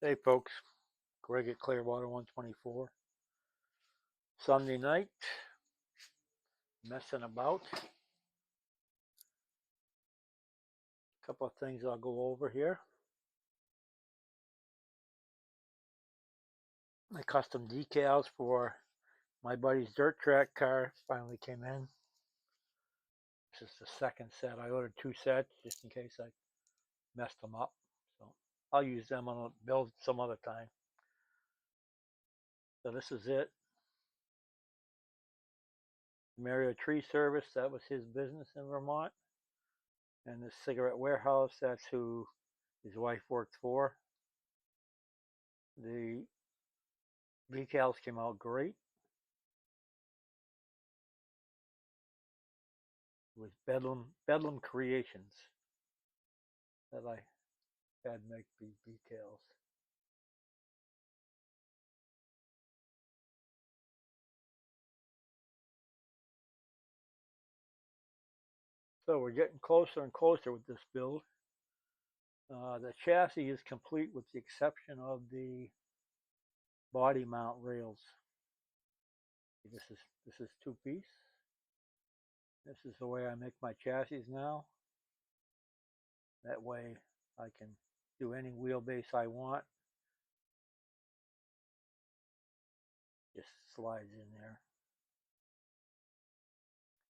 Hey folks, Greg at Clearwater 124. Sunday night, messing about. A couple of things I'll go over here. My custom decals for my buddy's dirt track car finally came in. This is the second set. I ordered two sets just in case I messed them up. So I'll use them on a build some other time. So this is it. Mario Tree Service, that was his business in Vermont. And the cigarette warehouse, that's who his wife worked for. The decals came out great. It was Bedlam Creations that I had make these decals. So we're getting closer and closer with this build. The chassis is complete with the exception of the body mount rails. This is two-piece. This is the way I make my chassis now. That way I can do any wheelbase I want. Just slides in there.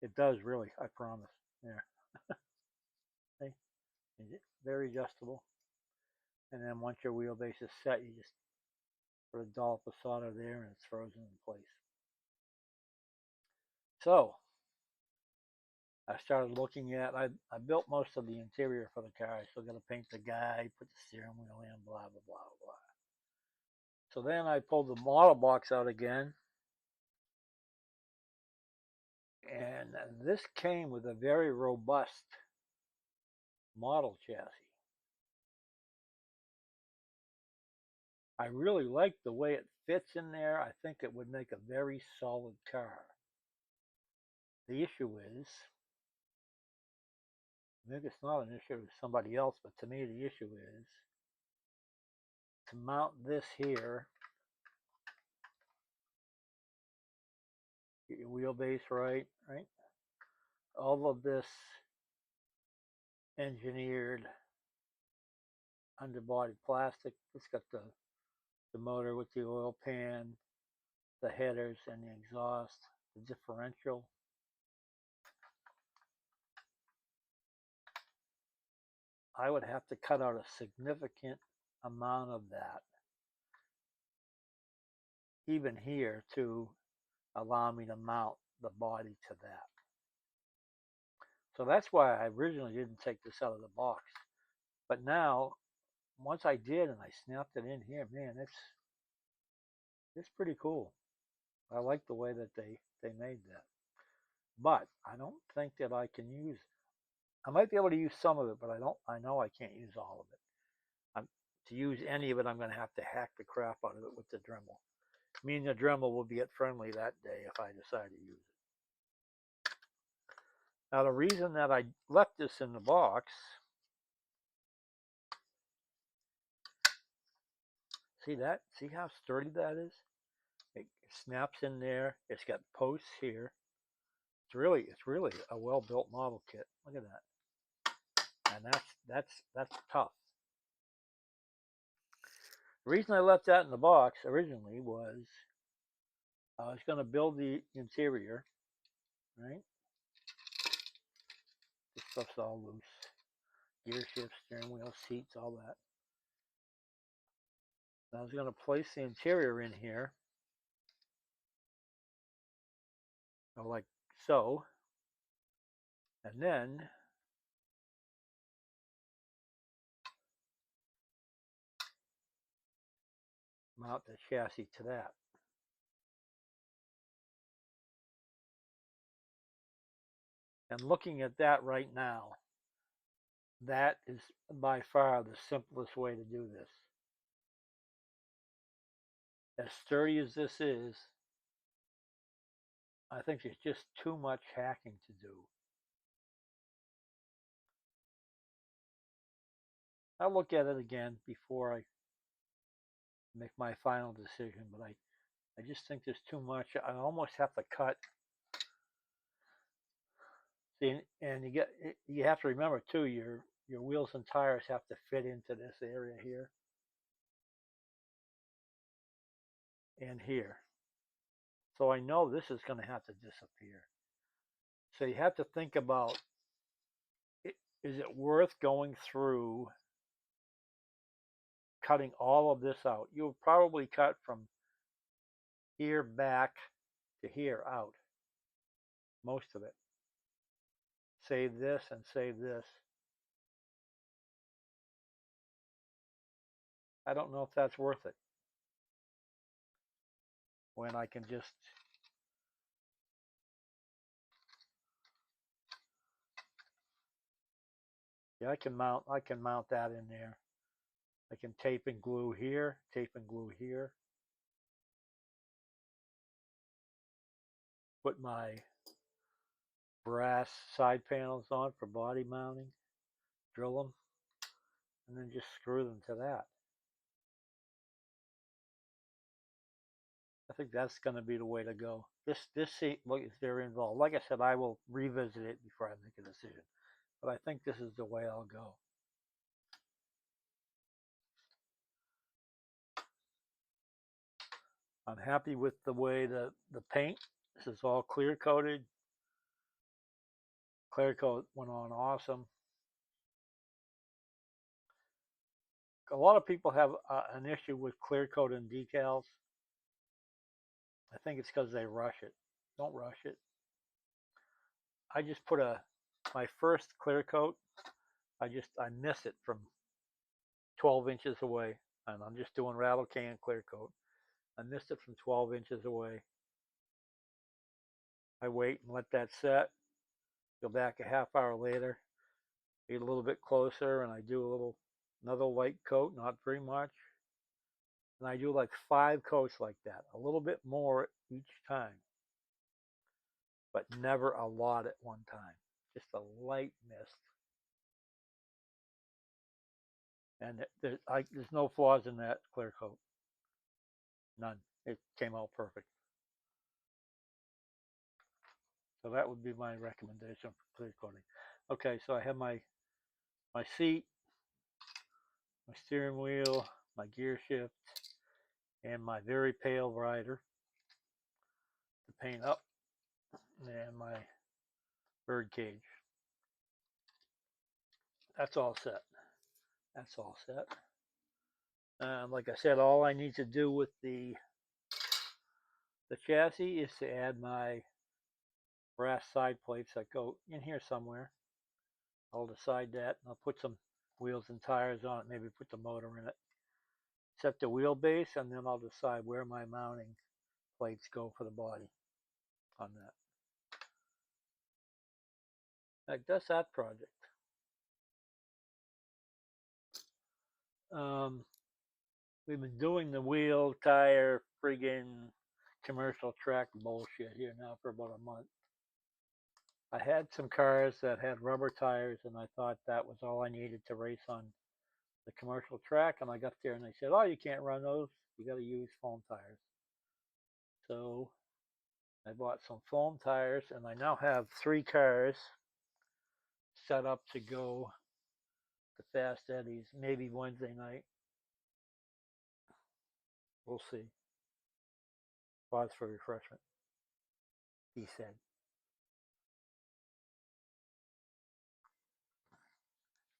It does really, I promise. There. See? It's very adjustable. And then once your wheelbase is set, you just put a dollop of solder there and it's frozen in place. So I started looking at, I built most of the interior for the car. I still got to paint the guy, put the steering wheel in, blah, blah, blah, blah. So then I pulled the model box out again. And this came with a very robust model chassis. I really like the way it fits in there. I think it would make a very solid car. The issue is, maybe it's not an issue with somebody else, but to me the issue is to mount this here, get your wheelbase right? All of this engineered underbody plastic. It's got the motor with the oil pan, the headers and the exhaust, the differential. I would have to cut out a significant amount of that, even here, to allow me to mount the body to that. So that's why I originally didn't take this out of the box. But now, once I did and I snapped it in here, man, it's pretty cool. I like the way that they made that. But I don't think that I can use, I might be able to use some of it, but I know I can't use all of it. To use any of it, I'm going to have to hack the crap out of it with the Dremel. Me and the Dremel will be at friendly that day if I decide to use it. Now, the reason that I left this in the box, see that? See how sturdy that is? It snaps in there. It's got posts here. It's really a well-built model kit. Look at that. And that's tough. The reason I left that in the box originally was I was going to build the interior, right? This stuff's all loose. Gear shift, steering wheel, seats, all that. I was going to place the interior in here, like so, and then mount the chassis to that. And looking at that right now, that is by far the simplest way to do this. As sturdy as this is, I think there's just too much hacking to do. I'll look at it again before I make my final decision. But I just think there's too much. I almost have to cut. See, and you have to remember too, your wheels and tires have to fit into this area here and here. So I know this is going to have to disappear. So you have to think about, is it worth going through cutting all of this out? You'll probably cut from here back to here out, most of it. Save this and save this. I don't know if that's worth it when I can just, yeah, I can mount that in there. I can tape and glue here, tape and glue here. Put my brass side panels on for body mounting, drill them, and then just screw them to that. I think that's going to be the way to go. This look, is very involved. Like I said, I will revisit it before I make a decision, but I think this is the way I'll go. I'm happy with the way the paint. This is all clear coated. Clear coat went on awesome. A lot of people have an issue with clear coat and decals. I think it's because they rush it. Don't rush it. I just put my first clear coat. I miss it from 12 inches away, and I'm just doing rattle can clear coat. I missed it from 12 inches away. I wait and let that set. Go back a half hour later, get a little bit closer, and I do another light coat, not very much. And I do like 5 coats like that, a little bit more each time, but never a lot at one time. Just a light mist. And there's no flaws in that clear coat. None. It came out perfect. So that would be my recommendation for clear coating. Okay, so I have my seat, my steering wheel, my gear shift, and my very pale rider to paint up, and my bird cage. That's all set. That's all set. Like I said, all I need to do with the chassis is to add my brass side plates that go in here somewhere. I'll decide that. I'll put some wheels and tires on it, maybe put the motor in it. Set the wheelbase, and then I'll decide where my mounting plates go for the body on that. Like that's that project. Um, we've been doing the wheel, tire, friggin' commercial track bullshit here now for about a month. I had some cars that had rubber tires, and I thought that was all I needed to race on the commercial track. And I got there, and they said, "Oh, you can't run those. You got to use foam tires." So I bought some foam tires, and I now have 3 cars set up to go to Fast Eddie's, maybe Wednesday night. We'll see. Pause for refreshment, he said.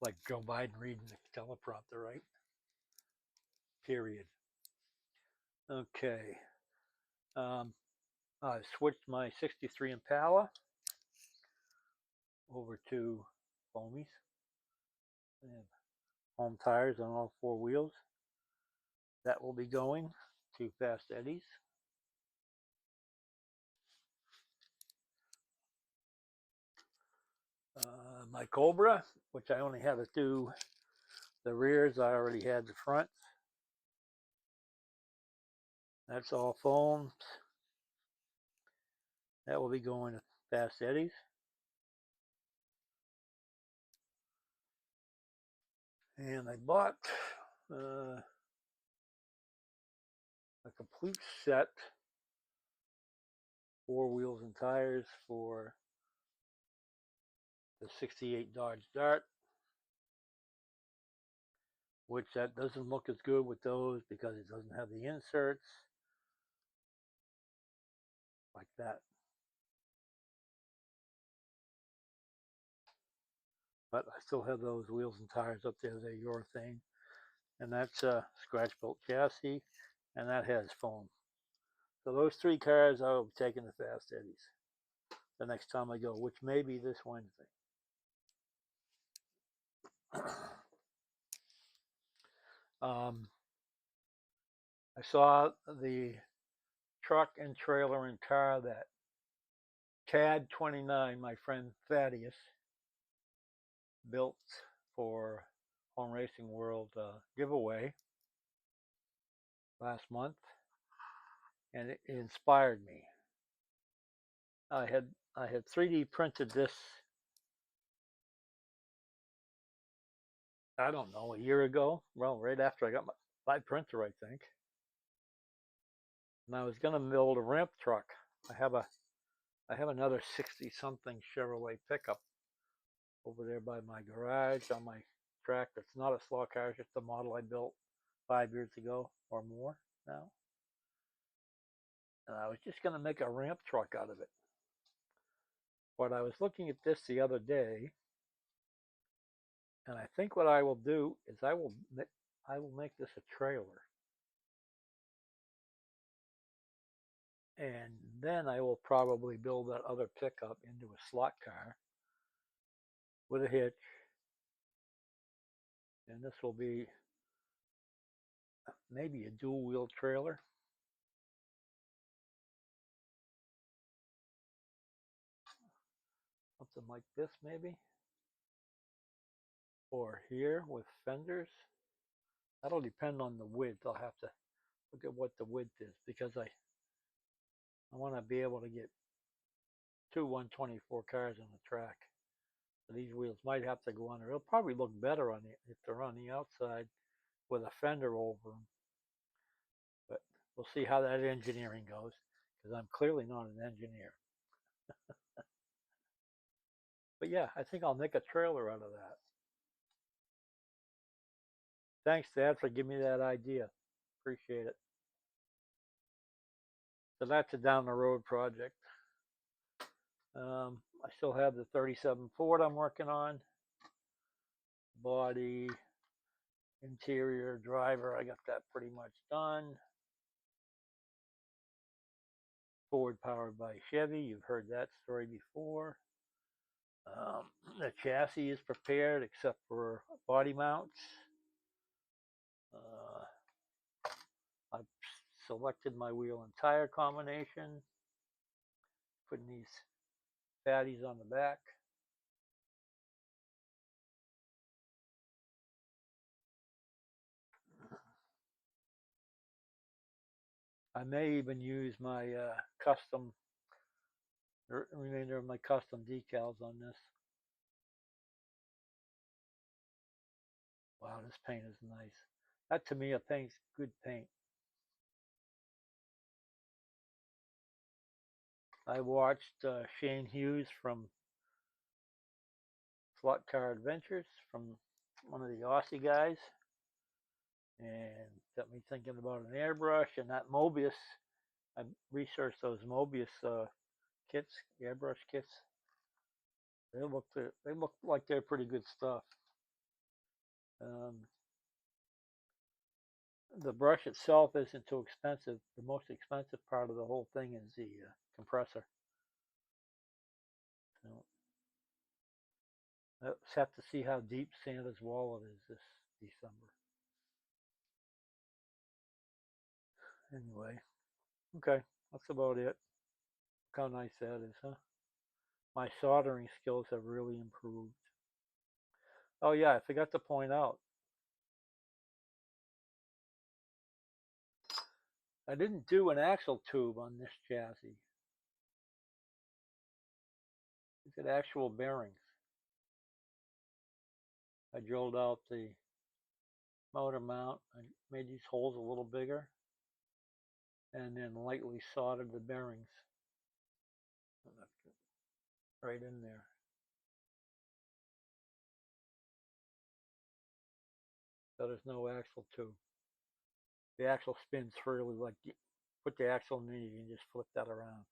Like Joe Biden reading the teleprompter, right? Period. Okay. Um, I switched my 63 Impala over to foamies. And home tires on all 4 wheels. That will be going to Fast Eddie's. My Cobra, which I only had to do the rears, I already had the fronts. That's all foams. That will be going to Fast Eddie's. And I bought a complete set, 4 wheels and tires for the 68 Dodge Dart, which that doesn't look as good with those because it doesn't have the inserts like that. But I still have those wheels and tires up there. They're your thing. And that's a scratch built chassis, and that has foam. So those 3 cars I will be taking to Fast Eddie's the next time I go, which may be this Wednesday. I saw the truck and trailer and car that Tad 29, my friend Thaddeus, built for Home Racing World giveaway last month, and it inspired me. I had 3D printed this, I don't know, a year ago. Well, right after I got my printer, I think. And I was going to build a ramp truck. I have another 60 something Chevrolet pickup over there by my garage on my track. It's not a slot car, it's just a model I built 5 years ago or more now. And I was just going to make a ramp truck out of it. But I was looking at this the other day, and I think what I will do is I will make this a trailer. And then I will probably build that other pickup into a slot car with a hitch. And this will be maybe a dual wheel trailer. Something like this maybe. Or here with fenders. That'll depend on the width. I'll have to look at what the width is because I want to be able to get 2 124 cars on the track. So these wheels might have to go under. It'll probably look better on if they're on the outside with a fender over them. But we'll see how that engineering goes because I'm clearly not an engineer. But yeah, I think I'll make a trailer out of that. Thanks, Dad, for giving me that idea. Appreciate it. So that's a down the road project. I still have the 37 Ford I'm working on. Body, interior, driver, I got that pretty much done. Ford powered by Chevy, you've heard that story before. The chassis is prepared except for body mounts. I've selected my wheel and tire combination, putting these fatties on the back. I may even use my custom, remainder of my custom decals on this. Wow, this paint is nice. That to me, a paint's good paint. I watched Shane Hughes from Slot Car Adventures, from one of the Aussie guys, and got me thinking about an airbrush and that Mobius. I researched those Mobius kits, airbrush kits. They look like they're pretty good stuff. The brush itself isn't too expensive. The most expensive part of the whole thing is the compressor. So, let's have to see how deep Santa's wallet is this December. Anyway, okay, that's about it. Look how nice that is, huh? My soldering skills have really improved. Oh yeah, I forgot to point out, I didn't do an axle tube on this chassis. It's got actual bearings. I drilled out the motor mount. I made these holes a little bigger. and then lightly soldered the bearings right in there. So there's no axle tube. The axle spins freely, like you put the axle in, you can just flip that around.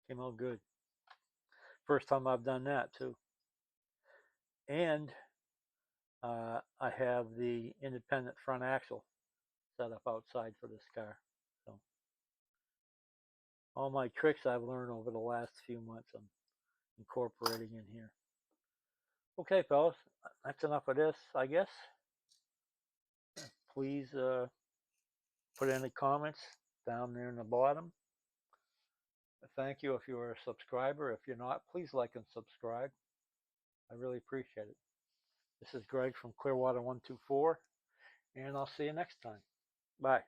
Came out good. First time I've done that too. And I have the independent front axle set up outside for this car. So all my tricks I've learned over the last few months I'm incorporating in here. Okay, fellas, that's enough of this, I guess. Please put any comments down there in the bottom. Thank you if you're a subscriber. If you're not, please like and subscribe. I really appreciate it. This is Greg from Clearwater 124, and I'll see you next time. Bye.